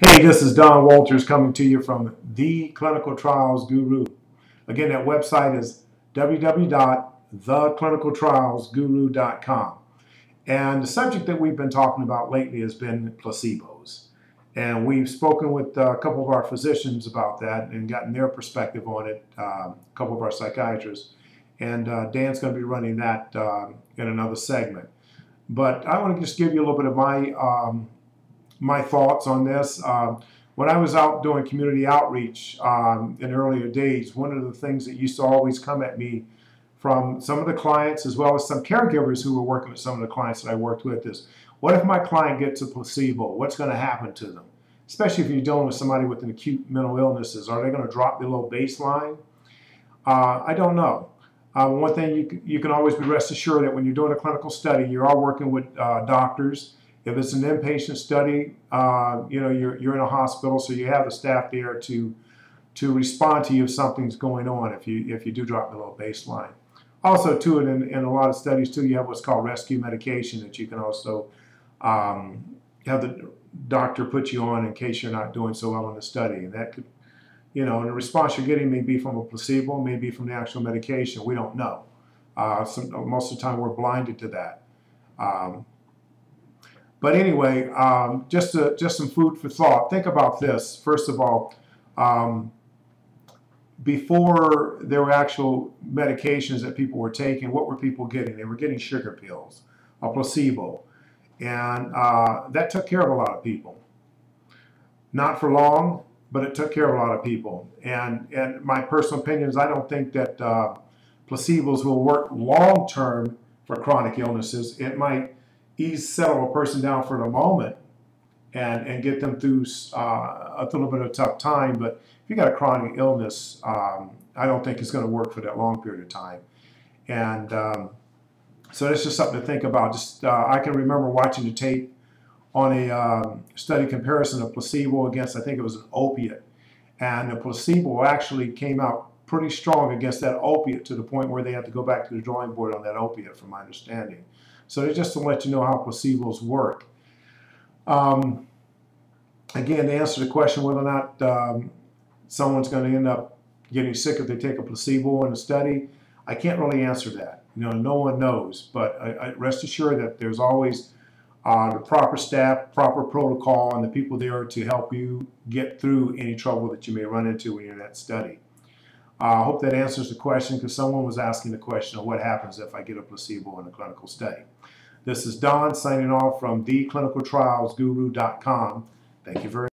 Hey, this is Don Walters coming to you from The Clinical Trials Guru. Again, that website is www.TheClinicalTrialsGuru.com. And the subject that we've been talking about lately has been placebos. And we've spoken with a couple of our physicians about that and gotten their perspective on it, a couple of our psychiatrists. And Dan's going to be running that in another segment. But I want to just give you a little bit of my thoughts on this. When I was out doing community outreach in earlier days, one of the things that used to always come at me from some of the clients as well as some caregivers who were working with some of the clients that I worked with is, what if my client gets a placebo? What's going to happen to them? Especially if you're dealing with somebody with an acute mental illnesses. Are they going to drop below baseline? I don't know. One thing you can always be rest assured that when you're doing a clinical study, you are working with doctors. If it's an inpatient study, you're in a hospital, so you have the staff there to respond to you if something's going on, if you do drop below baseline. Also, too, in a lot of studies, too, you have what's called rescue medication that you can also have the doctor put you on in case you're not doing so well in the study. And that could, and the response you're getting may be from a placebo, may be from the actual medication. We don't know. Most of the time, we're blinded to that. But anyway, just some food for thought. Think about this. First of all, before there were actual medications that people were taking, what were people getting? They were getting sugar pills, a placebo. And that took care of a lot of people. Not for long, but it took care of a lot of people. And my personal opinion is I don't think that placebos will work long-term for chronic illnesses. It might settle a person down for the moment and get them through a little bit of a tough time. But if you got a chronic illness, I don't think it's going to work for that long period of time. And so that's just something to think about. I can remember watching the tape on a study comparison of placebo against, I think it was an opiate. And the placebo actually came out pretty strong against that opiate to the point where they had to go back to the drawing board on that opiate, from my understanding. So just to let you know how placebos work. Again, to answer the question whether or not someone's going to end up getting sick if they take a placebo in a study, I can't really answer that. No one knows. But I rest assured that there's always the proper staff, proper protocol, and the people there to help you get through any trouble that you may run into when you're in that study. I hope that answers the question, because someone was asking the question of what happens if I get a placebo in a clinical study. This is Don signing off from TheClinicalTrialsGuru.com. Thank you very much.